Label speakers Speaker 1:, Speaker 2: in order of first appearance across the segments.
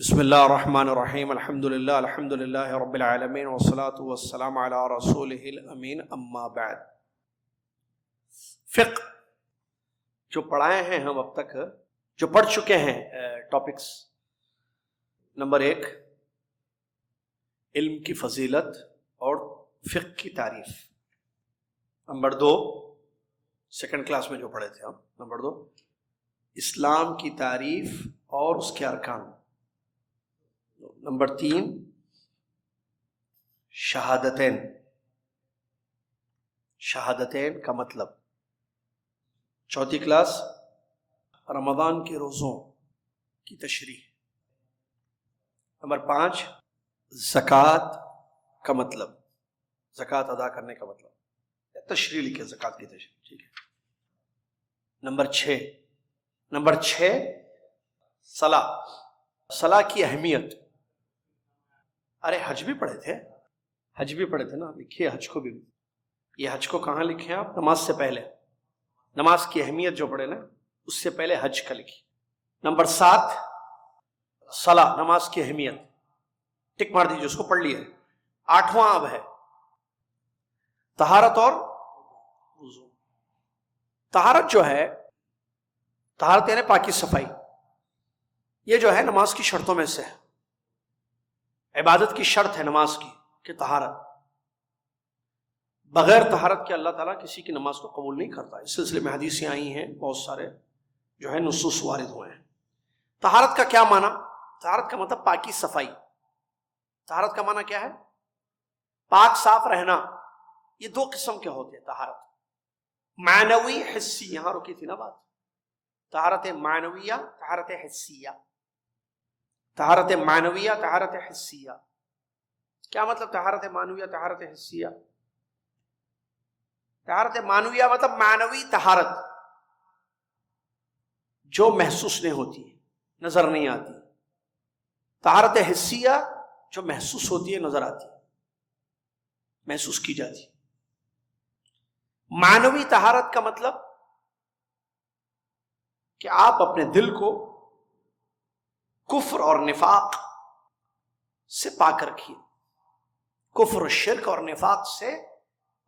Speaker 1: بسم اللہ الرحمن الرحیم الحمد للہ رب العالمین والصلاة والسلام علی رسولہ الامین اما بعد۔ فقہ جو پڑھائے ہیں ہم اب تک، جو پڑھ چکے ہیں ٹاپکس، نمبر 1 علم کی فضیلت اور فقہ کی تعریف، نمبر 2 سیکنڈ کلاس میں جو پڑھے تھے ہم، نمبر 2 اسلام کی تعریف اور اس کے ارکان، نمبر 3 شہادتین کا مطلب، چوتھی کلاس رمضان کے روزوں کی تشریح، نمبر 5 زکوٰۃ کا مطلب، زکوٰۃ ادا کرنے کا مطلب، تشریح لکھے زکوٰۃ کی تشریح، ٹھیک ہے۔ نمبر 6 صلاح کی اہمیت۔ ارے حج بھی پڑھے تھے نا، لکھیے حج کو بھی، یہ حج کو کہاں لکھے آپ؟ نماز سے پہلے، نماز کی اہمیت جو پڑھے نا اس سے پہلے حج کا لکھی۔ نمبر 7 صلاح، نماز کی اہمیت، ٹک مار دیجیے، اس کو پڑھ لیے۔ 8واں اب ہے طہارت اور وضو۔ طہارت جو ہے، طہارت یعنی پاکی صفائی، یہ جو ہے نماز کی شرطوں میں سے ہے، عبادت کی شرط ہے نماز کی کہ طہارت، بغیر طہارت کے اللہ تعالیٰ کسی کی نماز کو قبول نہیں کرتا۔ اس سلسلے میں حدیثیں آئی ہیں، بہت سارے جو ہے نصوص وارد ہوئے ہیں۔ طہارت کا کیا معنی؟ طہارت کا مطلب پاکی صفائی۔ طہارت کا معنی کیا ہے؟ پاک صاف رہنا۔ یہ 2 قسم کے ہوتے ہیں طہارت، معنوی حسی، یہاں رکی تھی نا بات، طہارت معنویہ، طہارت حسیہ، طہارت معنویہ، طہارت حسیہ۔ کیا مطلب طہارت معنویہ، طہارت حسیہ؟ طہارت معنویہ مطلب معنوی طہارت، جو محسوس نہیں ہوتی، نظر نہیں آتی۔ طہارت حسیہ جو محسوس ہوتی ہے، نظر آتی، محسوس کی جاتی۔ معنوی طہارت کا مطلب کہ آپ اپنے دل کو کفر اور نفاق سے پاک رکھیے، کفر، شرک اور نفاق سے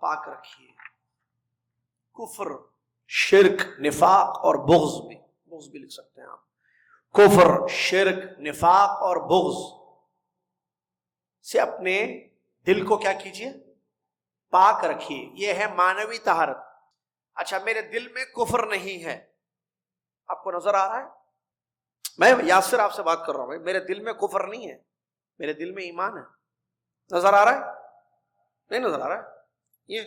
Speaker 1: پاک رکھیے۔ کفر، شرک، نفاق اور بغض بھی لکھ سکتے ہیں آپ۔ کفر، شرک، نفاق اور بغض سے اپنے دل کو کیا کیجئے؟ پاک رکھیے۔ یہ ہے معنوی طہارت۔ اچھا، میرے دل میں کفر نہیں ہے، آپ کو نظر آ رہا ہے؟ میں یاسر آپ سے بات کر رہا ہوں، میرے دل میں کفر نہیں ہے، میرے دل میں ایمان ہے، نظر آ رہا ہے؟ نہیں نظر آ رہا ہے؟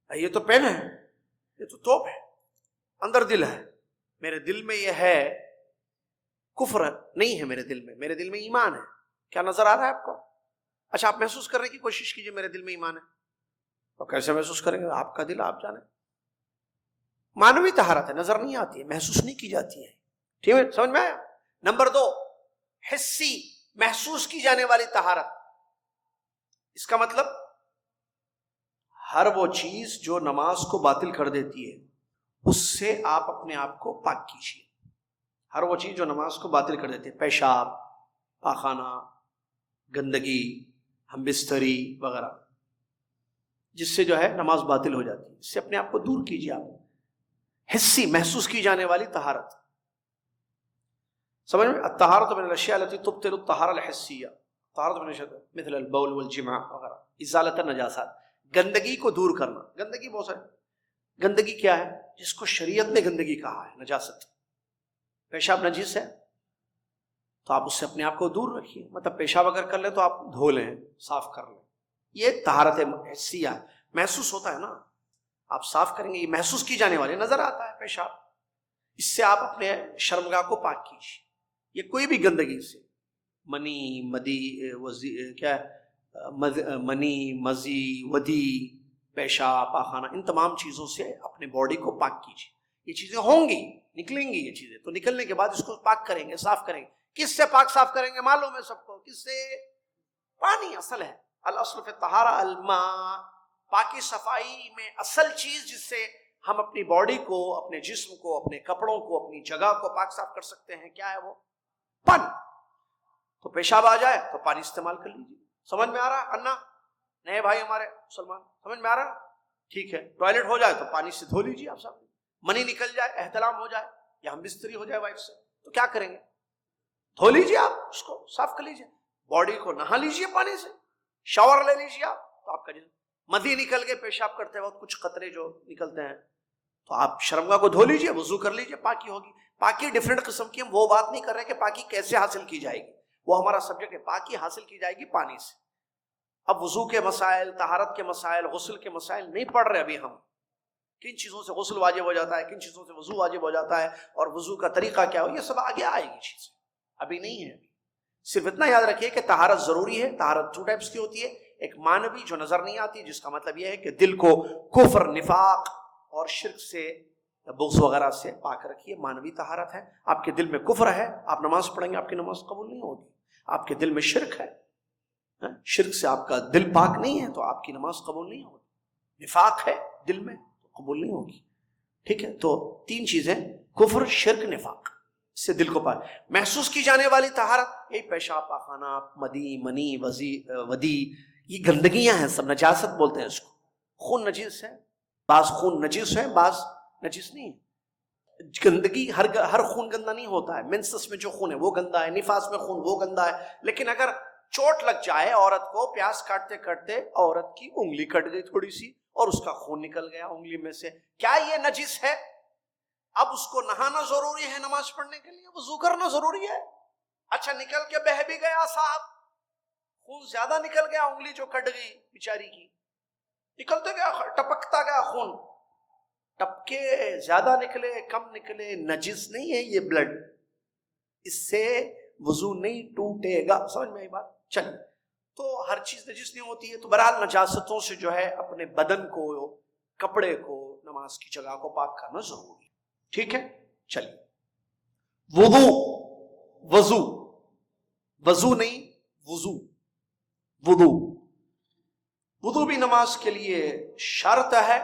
Speaker 1: یہ تو پین ہے، یہ تو توپ ہے، اندر دل ہے، میرے دل میں یہ ہے، کفر نہیں ہے میرے دل میں ایمان ہے۔ کیا نظر آ رہا ہے آپ کو؟ اچھا، آپ محسوس کرنے کی کوشش کیجئے، میرے دل میں ایمان ہے۔ تو کیسے محسوس کریں گے؟ آپ کا دل آپ جانے۔ معنوی طہارت ہے، نظر نہیں آتی ہے، محسوس نہیں کی جاتی ہے، ٹھیک ہے؟ سمجھ میں آیا؟ نمبر 2 حسی، محسوس کی جانے والی طہارت۔ اس کا مطلب ہر وہ چیز جو نماز کو باطل کر دیتی ہے، اس سے آپ اپنے آپ کو پاک کیجیے۔ ہر وہ چیز جو نماز کو باطل کر دیتی ہے، پیشاب، پاخانہ، گندگی، ہم بستری وغیرہ، جس سے جو ہے نماز باطل ہو جاتی ہے، اس سے اپنے آپ کو دور کیجیے آپ۔ حسی، محسوس کی جانے والی طہارت، سمجھ میں؟ الطہارۃ من الاشیاء التي تبطل الطہارۃ الحسیہ، طہارت من الاشیاء مثل البول والجماع وغیرہ، ازالۃ النجاسات، گندگی کو دور کرنا۔ گندگی بہت سارے، گندگی کیا ہے؟ جس کو شریعت نے گندگی کہا ہے، نجاست۔ پیشاب نجس ہے تو آپ اس سے اپنے آپ کو دور رکھیے، مطلب پیشاب اگر کر لیں تو آپ دھو لیں، صاف کر لیں، یہ طہارت حسیہ ہے، محسوس ہوتا ہے نا، آپ صاف کریں گے، یہ محسوس کی جانے والی، نظر آتا ہے پیشاب، اس سے آپ اپنے شرمگاہ کو پاک کیجیے۔ یہ کوئی بھی گندگی سے، منی، منی، مزی، ودی، پیشاب، پاخانہ، ان تمام چیزوں سے اپنے باڈی کو پاک کیجیے۔ یہ چیزیں ہوں گی، نکلیں گی یہ چیزیں، تو نکلنے کے بعد اس کو پاک کریں گے، صاف کریں گے۔ کس سے پاک صاف کریں گے؟ معلوم ہے سب کو، کس سے؟ پانی اصل ہے، الاصل فی الطہارہ الماء۔ پاکی صفائی میں اصل چیز جس سے ہم اپنی باڈی کو، اپنے جسم کو، اپنے کپڑوں کو، اپنی جگہ کو پاک صاف کر سکتے ہیں، کیا ہے وہ؟ پانی. تو پیشاب آ جائے تو پانی استعمال کر لیجیے. سمجھ میں آ رہا ہے انا؟ نئے بھائی ہمارے مسلمان سمجھ میں آ رہا ہے؟ ٹھیک ہے. ٹوائلٹ ہو جائے تو پانی سے دھو لیجیے آپ صاحب. منی نکل جائے، احتلام ہو جائے یا ہم بستری ہو جائے وائف سے، تو کیا کریں گے؟ دھو لیجیے، آپ اس کو صاف کر لیجیے. باڈی کو نہا لیجیے پانی سے، شاور لے لیجیے آپ، تو آپ کا مدی نکل کے پیشاب کرتے وقت کچھ قطرے جو نکلتے ہیں تو آپ شرمگاہ کو دھو لیجیے، وضو کر لیجیے، پاکی ہوگی. پاکی ڈیفرنٹ قسم کی، ہم وہ بات نہیں کر رہے کہ پاکی کیسے حاصل کی جائے گی، وہ ہمارا سبجیکٹ ہے. پاکی حاصل کی جائے گی پانی سے. اب وضو کے مسائل، طہارت کے مسائل، غسل کے مسائل نہیں پڑھ رہے ابھی ہم. کن چیزوں سے غسل واجب ہو جاتا ہے، کن چیزوں سے وضو واجب ہو جاتا ہے، اور وضو کا طریقہ کیا ہو، یہ سب آگے آئے گی چیزیں، ابھی نہیں ہے. صرف اتنا یاد رکھیے کہ طہارت ضروری ہے. طہارت 2 ٹائپس کی ہوتی ہے. ایک معنوی جو نظر نہیں آتی، جس کا مطلب یہ ہے کہ دل کو کفر، نفاق اور شرک سے، بغض وغیرہ سے پاک رکھیے، معنوی طہارت ہے. آپ کے دل میں کفر ہے، آپ نماز پڑھیں گے آپ کی نماز قبول نہیں ہوگی. آپ کے دل میں شرک ہے، شرک سے آپ کا دل پاک نہیں ہے تو آپ کی نماز قبول نہیں ہوگی. نفاق ہے دل میں تو قبول نہیں ہوگی. ٹھیک ہے. تو 3 چیزیں، کفر، شرک، نفاق، اس سے دل کو پاک. محسوس کی جانے والی طہارت یہی پیشاب، پاخانہ، مدی، منی، ودی، یہ گندگیاں ہیں سب، نجاست بولتے ہیں اس کو. خون نجس ہے، بعض خون نجس ہے، بعض نجس نہیں ہے. گندگی، ہر خون گندا نہیں ہوتا ہے. منسس میں جو خون ہے وہ گندا ہے، نفاس میں خون وہ گندا ہے. لیکن اگر چوٹ لگ جائے عورت کو، پیاس کاٹتے کاٹتے عورت کی انگلی کٹ گئی تھوڑی سی اور اس کا خون نکل گیا انگلی میں سے، کیا یہ نجس ہے؟ اب اس کو نہانا ضروری ہے نماز پڑھنے کے لیے، وضو کرنا ضروری ہے. اچھا نکل کے بہہ بھی گیا صاحب، خون زیادہ نکل گیا، انگلی جو کٹ گئی بیچاری کی، نکلتے گیا، ٹپکتا گیا خون، ٹپکے، زیادہ نکلے، کم نکلے، نجس نہیں ہے یہ بلڈ، اس سے وضو نہیں ٹوٹے گا. سمجھ میں آئی بات؟ چلیے. تو ہر چیز نجس نہیں ہوتی ہے. تو بہرحال نجاستوں سے جو ہے اپنے بدن کو، کپڑے کو، نماز کی جگہ کو پاک کرنا ضروری ہے. ٹھیک ہے. چلیے. وضو، وضو نہیں وضو، وضو بھی نماز کے لیے شرط ہے.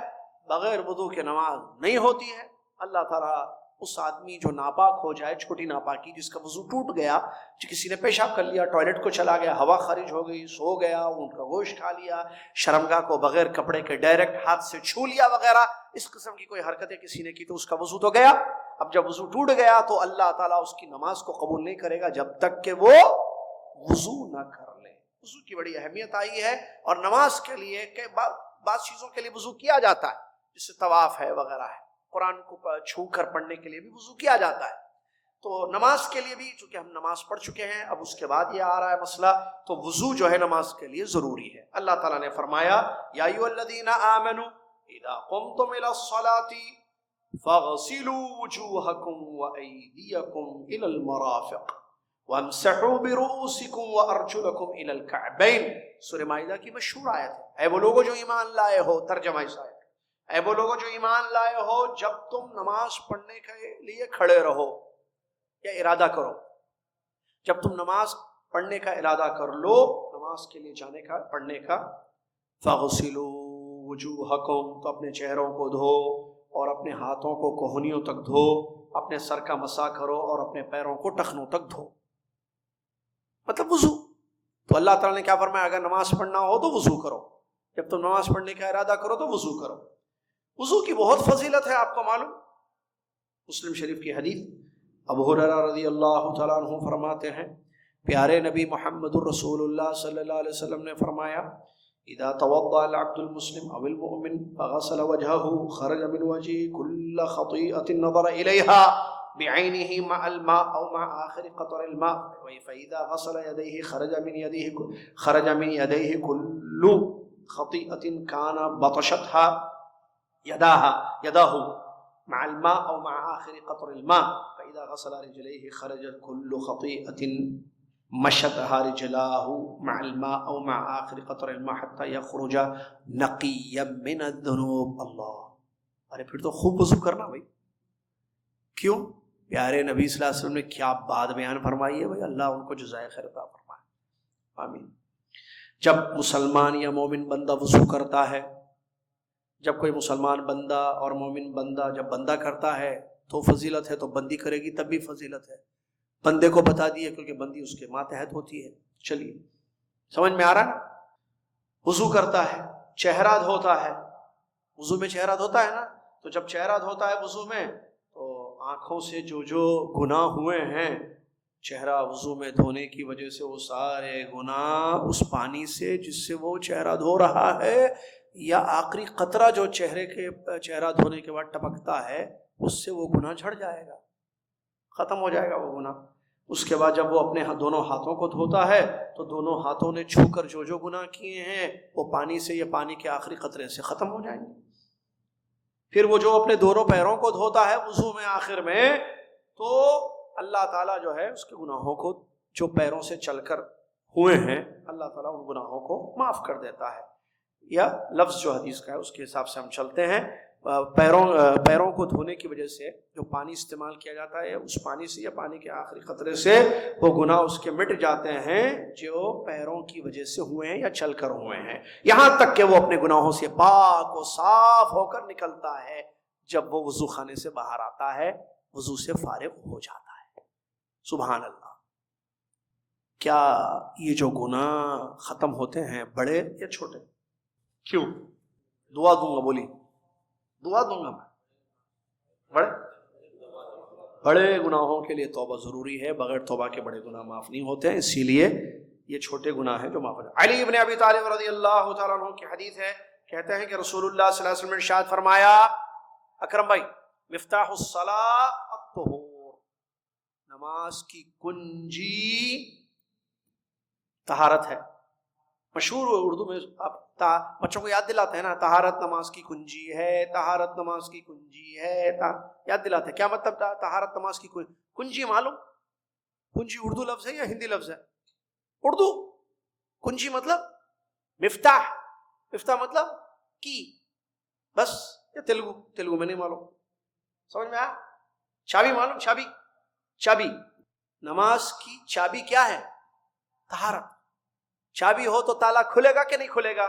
Speaker 1: بغیر وضو کے نماز نہیں ہوتی ہے. اللہ تعالیٰ اس آدمی جو ناپاک ہو جائے، چھوٹی ناپاکی، جس کا وضو ٹوٹ گیا، جو کسی نے پیشاب کر لیا، ٹوائلٹ کو چلا گیا، ہوا خارج ہو گئی، سو گیا، اونٹ کا گوشت کھا لیا، شرمگاہ کو بغیر کپڑے کے ڈائریکٹ ہاتھ سے چھو لیا وغیرہ، اس قسم کی کوئی حرکتیں کسی نے کی تو اس کا وضو تو گیا. اب جب وضو ٹوٹ گیا تو اللہ تعالیٰ اس کی نماز کو قبول نہیں کرے گا جب تک کہ وہ وضو نہ کر لے. وضو کی بڑی اہمیت آئی ہے. اور نماز کے لیے کہ بعض چیزوں کے لیے وضو کیا جاتا ہے، جیسے طواف ہے وغیرہ ہے، قرآن کو چھو کر پڑھنے کے لیے بھی وضو کیا جاتا ہے. تو نماز کے لیے بھی، چونکہ ہم نماز پڑھ چکے ہیں، اب اس کے بعد یہ آ رہا ہے مسئلہ، تو وضو جو ہے نماز کے لیے ضروری ہے. اللہ تعالیٰ نے فرمایا یا ایھا الذین آمنوا اذا قمتم الى الصلاة فاغسلوا وجوہکم وایدیکم الى المرافق وامسحوا برؤوسکم وارجلکم الى الکعبین. سورہ مائدہ کی مشہور آیت ہے. اے وہ لوگوں جو ایمان لائے ہو، ترجمہ اس آیت، اے وہ لوگوں جو ایمان لائے ہو، جب تم نماز پڑھنے کے لیے کھڑے رہو یا ارادہ کرو، جب تم نماز پڑھنے کا ارادہ کر لو، نماز کے لیے جانے کا، پڑھنے کا، فَغْسِلُوا وُجُوهَكُمْ، تو اپنے چہروں کو دھو اور اپنے ہاتھوں کو کوہنیوں تک دھو، اپنے سر کا مسح کرو اور اپنے پیروں کو ٹخنوں تک دھو. مطلب وضو. تو اللہ تعالیٰ نے کیا فرمایا؟ اگر نماز پڑھنا ہو تو وضو کرو، جب تم نماز پڑھنے کا ارادہ کرو تو وضو کرو. وضو کی بہت فضیلت ہے، آپ کو معلوم. مسلم شریف کی حدیث، ابو ہریرہ رضی اللہ تعالیٰ عنہ فرماتے ہیں، پیارے نبی محمد الرسول اللہ صلی اللہ علیہ وسلم نے فرمایا اذا توضأ العبد المسلم او المؤمن فغسل وجهه خرج من وجهه كل خطيئة نظر اليها بعينه مع الماء او مع آخر قطر الماء فاذا غسل يديه خرج من يديه كل خطيئة كان بطشتها يداه مع الماء او مع آخر قطر الماء فاذا غسل رجليه خرج كل خطيئة مشتها رجلاه مع الماء او مع آخر قطر الماء حتى يخرج نقيا من الذنوب. اللہ، ارے پھر تو خوب وضو کرنا بھائی. کیوں؟ پیارے نبی صلی اللہ علیہ وسلم نے کیا بات بیان فرمائی ہے بھائی، اللہ ان کو جزائے خیر عطا فرمائے. آمین. جب مسلمان یا مومن بندہ وضو کرتا ہے، جب کوئی مسلمان بندہ اور مومن بندہ جب بندہ کرتا ہے تو فضیلت ہے، تو بندی کرے گی تب بھی فضیلت ہے. بندے کو بتا دیے کیونکہ بندی اس کے ماتحت ہوتی ہے. چلیے سمجھ میں آ رہا ہے. وضو کرتا ہے، چہرہ دھوتا ہے. وضو میں چہرہ دھوتا ہے نا، تو جب چہرہ دھوتا ہے وضو میں تو آنکھوں سے جو گناہ ہوئے ہیں چہرہ وضو میں دھونے کی وجہ سے، وہ سارے گناہ اس پانی سے جس سے وہ چہرہ دھو رہا ہے، یا آخری قطرہ جو چہرہ دھونے کے بعد ٹپکتا ہے، اس سے وہ گناہ جھڑ جائے گا، ختم ہو جائے گا وہ گناہ. اس کے بعد جب وہ اپنے دونوں ہاتھوں کو دھوتا ہے تو دونوں ہاتھوں نے چھو کر جو گناہ کیے ہیں وہ پانی سے یا پانی کے آخری قطرے سے ختم ہو جائیں گے. پھر وہ جو اپنے دونوں پیروں کو دھوتا ہے وضو میں آخر میں، تو اللہ تعالیٰ جو ہے اس کے گناہوں کو جو پیروں سے چل کر ہوئے ہیں اللہ تعالیٰ ان گناہوں کو معاف کر دیتا ہے. یا لفظ جو حدیث کا ہے اس کے حساب سے ہم چلتے ہیں. پیروں کو دھونے کی وجہ سے جو پانی استعمال کیا جاتا ہے اس پانی سے یا پانی کے آخری قطرے سے وہ گناہ اس کے مٹ جاتے ہیں جو پیروں کی وجہ سے ہوئے ہیں یا چل کر ہوئے ہیں، یہاں تک کہ وہ اپنے گناہوں سے پاک و صاف ہو کر نکلتا ہے. جب وہ وضو خانے سے باہر آتا ہے وضو سے فارغ ہو جاتا ہے. سبحان اللہ. کیا یہ جو گناہ ختم ہوتے ہیں بڑے یا چھوٹے؟ کیوں؟ دعا دوں گا، بولی دعا دوں گا میں. بڑے گناہوں کے لیے توبہ ضروری ہے، بغیر توبہ کے بڑے گناہ معاف نہیں ہوتے ہیں، اسی لیے یہ چھوٹے گناہ ہیں جو معاف ہوتے ہیں. علی ابن ابی طالب رضی اللہ تعالیٰ عنہ کی حدیث ہے، کہتے ہیں کہ رسول اللہ صلی اللہ علیہ وسلم نے ارشاد فرمایا، اکرم بھائی، مفتاح الصلاۃ الطہور، نماز کی کنجی طہارت ہے. مشہور اردو میں آپ بچوں کو یاد دلاتے ہیں نا، طہارت نماز کی کنجی ہے، طہارت نماز کی کنجی ہے، یاد دلاتے ہیں. کیا مطلب طہارت نماز کی کنجی؟ معلوم کنجی اردو لفظ ہے یا ہندی لفظ ہے؟ اردو. کنجی مطلب مفتاح، مفتاح مطلب کی، بس. یا تیلگو میں نہیں معلوم، سمجھ میں آیا؟ چابی معلوم؟ چابی نماز کی چابی کیا ہے؟ طہارت. چابی ہو تو تالا کھلے گا کہ نہیں کھلے گا؟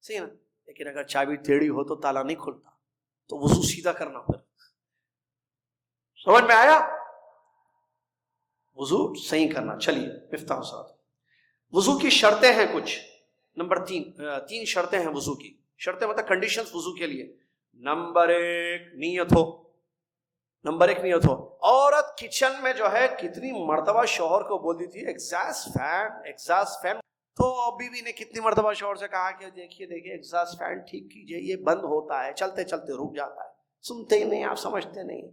Speaker 1: صحیح نا. لیکن اگر چابی ٹیڑھی ہو تو تالا نہیں کھلتا، تو وضو سیدھا کرنا پھر. سمجھ میں آیا؟ وضو صحیح کرنا. چلیے مفتاح الصلاۃ. وضو کی شرطیں ہیں کچھ. نمبر 3 شرطیں ہیں وضو کی. شرطیں مطلب کنڈیشنز وضو کے لیے. نمبر 1 نیت ہو. عورت کچن میں جو ہے کتنی مرتبہ شوہر کو بولتی تھی ایگزاسٹ فین. تو بیوی نے کتنی مرتبہ شوہر سے کہا کہ دیکھیے ایگزاسٹ فین ٹھیک کیجئے، یہ بند ہوتا ہے، چلتے چلتے رک جاتا ہے. سنتے ہی نہیں، آپ سمجھتے نہیں.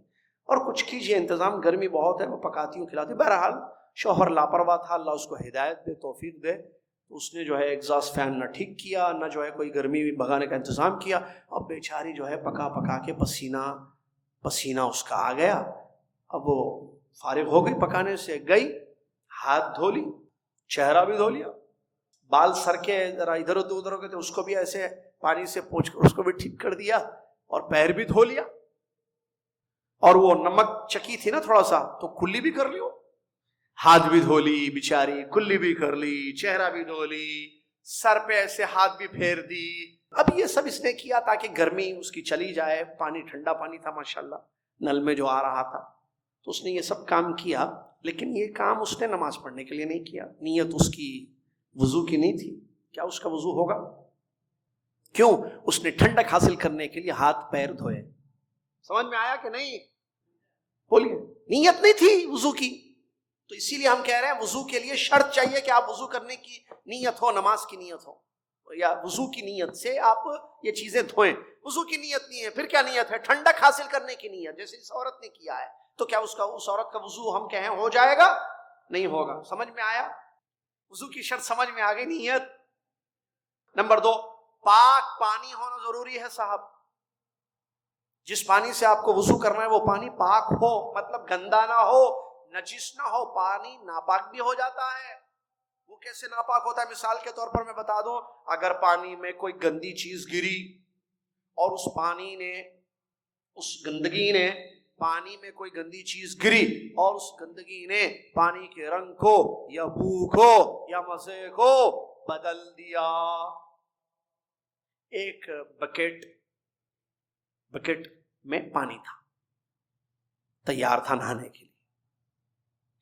Speaker 1: اور کچھ کیجئے انتظام، گرمی بہت ہے، میں پکاتی ہوں کھلاتی. بہرحال شوہر لاپرواہ تھا، اللہ اس کو ہدایت دے، توفیق دے. اس نے جو ہے ایگزاسٹ فین نہ ٹھیک کیا، نہ جو ہے کوئی گرمی بھگانے کا انتظام کیا. اب بیچاری جو ہے پکا کے پسینہ اس کا آ گیا. اب وہ فارغ ہو گئی پکانے سے، گئی ہاتھ دھو لی، چہرہ بھی دھو لیا، بال سر کے ذرا ادھر ادھر ہو گئے تھے اس کو بھی ایسے پانی سے پوچھ کر اس کو بھی ٹھیک کر دیا، اور پیر بھی دھو لیا. اور وہ نمک چکی تھی نا تھوڑا سا، تو کلی بھی کر لی، ہاتھ بھی دھو لی بیچاری، کلی بھی کر لی، چہرہ بھی دھو لی، سر پہ ایسے ہاتھ بھی پھیر دی. اب یہ سب اس نے کیا تاکہ گرمی اس کی چلی جائے. پانی ٹھنڈا پانی تھا ماشاءاللہ نل میں جو آ رہا تھا، تو اس نے یہ سب کام کیا. لیکن یہ کام اس نے نماز پڑھنے کے لیے نہیں کیا، نیت اس کی وضو کی نہیں تھی. کیا اس کا وضو ہوگا؟ کیوں؟ اس نے ٹھنڈک حاصل کرنے کے لیے ہاتھ پیر دھوئے. سمجھ میں آیا کہ نہیں؟ بولیے. نیت نہیں تھی وضو کی. تو اسی لیے ہم کہہ رہے ہیں وضو کے لیے شرط چاہیے کہ آپ وضو کرنے کی نیت ہو، نماز کی نیت ہو، یا وضو کی نیت سے آپ یہ چیزیں دھوئیں. وضو کی نیت نہیں ہے، پھر کیا نیت ہے؟ ٹھنڈک حاصل کرنے کی نیت، جیسے اس عورت نے کیا ہے. تو کیا اس عورت کا وضو ہم کہیں ہو جائے گا؟ نہیں ہوگا. سمجھ میں آیا؟ وضو کی شرط سمجھ میں آ گئی. نیت. نمبر 2 پاک پانی ہونا ضروری ہے صاحب. جس پانی سے آپ کو وضو کرنا ہے وہ پانی پاک ہو، مطلب گندا نہ ہو، نجس نہ ہو. پانی ناپاک بھی ہو جاتا ہے. وہ کیسے ناپاک ہوتا ہے؟ مثال کے طور پر میں بتا دوں، اگر پانی میں کوئی گندی چیز گری اور اس گندگی نے پانی میں کوئی گندی چیز گری اور اس گندگی نے پانی کے رنگ کو یا بو کو یا مزے کو بدل دیا. ایک بکٹ میں پانی تھا، تیار تھا نہانے کے لیے.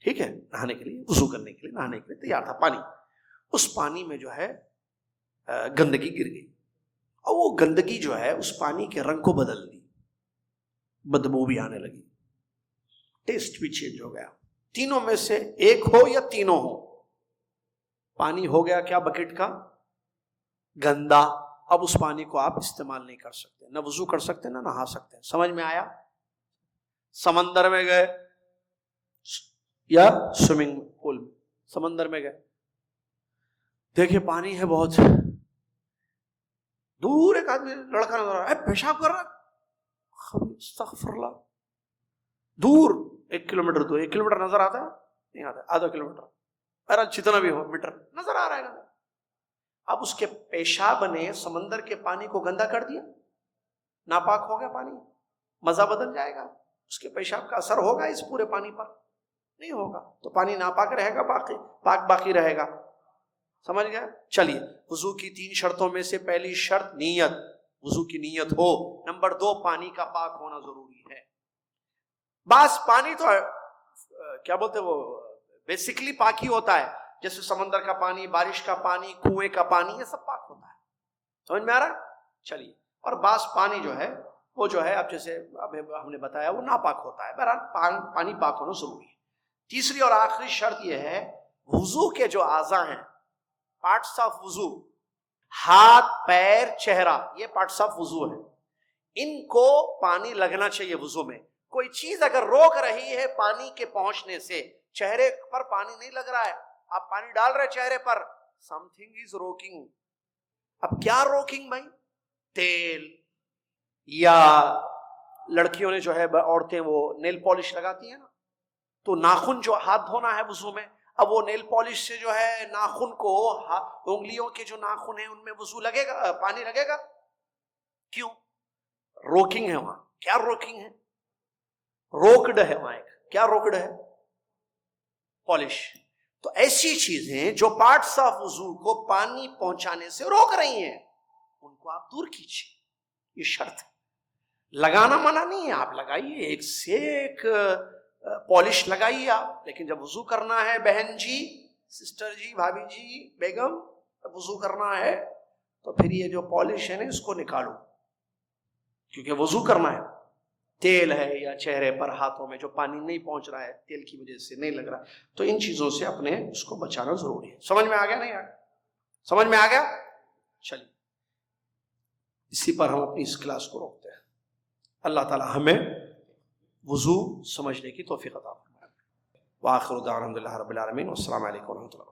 Speaker 1: ٹھیک ہے، نہانے کے لیے، وضو کرنے کے لیے، نہانے کے لیے تیار تھا پانی. اس پانی میں جو ہے گندگی گر گئی، اور وہ گندگی جو ہے اس پانی کے رنگ کو بدل دی، بدبو بھی آنے لگی، ٹیسٹ بھی چینج ہو گیا. تینوں میں سے ایک ہو یا تینوں ہو، پانی ہو گیا کیا بکٹ کا گندا. اب اس پانی کو آپ استعمال نہیں کر سکتے، نہ وضو کر سکتے نہ نہا سکتے. سمجھ میں آیا؟ سمندر میں گئے یا سوئمنگ پول میں، سمندر میں گئے، دیکھیں پانی ہے بہت، دور ایک آدمی لڑکا نظر آ رہا ہے پیشاب کر رہا، استغفر اللہ، دور 1 کلومیٹر دور، 1 کلومیٹر نظر آتا ہے نہیں آتا، آدھا کلومیٹر، ارے جتنا بھی ہو میٹر نظر آ رہا ہے. اب اس کے پیشاب نے سمندر کے پانی کو گندا کر دیا، ناپاک ہو گیا پانی، مزہ بدل جائے گا. اس کے پیشاب کا اثر ہوگا اس پورے پانی پر؟ نہیں ہوگا. تو پانی ناپاک رہے گا، پاک باقی رہے گا. سمجھ گیا؟ چلیے، وضو کی 3 شرطوں میں سے پہلی شرط نیت، وضو کی نیت ہو. نمبر 2 پانی کا پاک ہونا ضروری ہے. بعض پانی تو کیا بولتے وہ بیسکلی پاک ہی ہوتا ہے، جیسے سمندر کا پانی، بارش کا پانی، کنویں کا پانی، یہ سب پاک ہوتا ہے. سمجھ میں آ رہا ہے؟ چلیے. اور بعض پانی جو ہے وہ جو ہے اب جیسے اب ہم نے بتایا وہ ناپاک ہوتا ہے. بہرحال پانی پاک ہونا ضروری ہے. تیسری اور آخری شرط یہ ہے، وضو کے جو اعضاء ہیں، پارٹس آف وضو، ہاتھ، پیر، چہرہ، یہ پارٹس آف وضو ہیں، ان کو پانی لگنا چاہیے وضو میں. کوئی چیز اگر روک رہی ہے پانی کے پہنچنے سے، چہرے پر پانی نہیں لگ رہا ہے، آپ پانی ڈال رہے چہرے پر، سم تھنگ از روکنگ. اب کیا روکنگ بھائی؟ تیل، یا لڑکیوں نے جو ہے عورتیں وہ نیل پالش لگاتی ہیں نا، تو ناخن جو ہاتھ دھونا ہے وضو میں، اب وہ نیل پالش سے جو ہے ناخن کو، انگلیوں کے جو ناخن ہیں ان میں وضو لگے گا، پانی لگے گا؟ کیوں؟ روکنگ ہے وہاں. کیا روکنگ ہے؟ روکڈ ہے وہاں. ایک کیا روکڈ ہے؟ پالش. تو ایسی چیزیں جو پارٹس آف وضو کو پانی پہنچانے سے روک رہی ہیں، ان کو آپ دور کیجیے. یہ شرط ہے. لگانا منع نہیں ہے، آپ لگائیے، ایک سے ایک پالش لگائیے آپ، لیکن جب وضو کرنا ہے بہن جی، سسٹر جی، بھابھی جی، بیگم، وضو کرنا ہے تو پھر یہ جو پالش ہے نا اس کو نکالو، کیونکہ وضو کرنا ہے. تیل ہے یا چہرے پر، ہاتھوں میں جو پانی نہیں پہنچ رہا ہے، تیل کی وجہ سے نہیں لگ رہا، تو ان چیزوں سے اپنے اس کو بچانا ضروری ہے. سمجھ میں آ گیا؟ نہیں آ گیا؟ سمجھ میں آ گیا؟ چلیے، اسی پر ہم اپنی اس کلاس کو روکتے ہیں. اللہ تعالی ہمیں وضو سمجھنے کی توفیق عطا فرمائے. وآخر دعوانا الحمد للہ رب العالمین، والسلام علیکم ورحمۃ اللہ.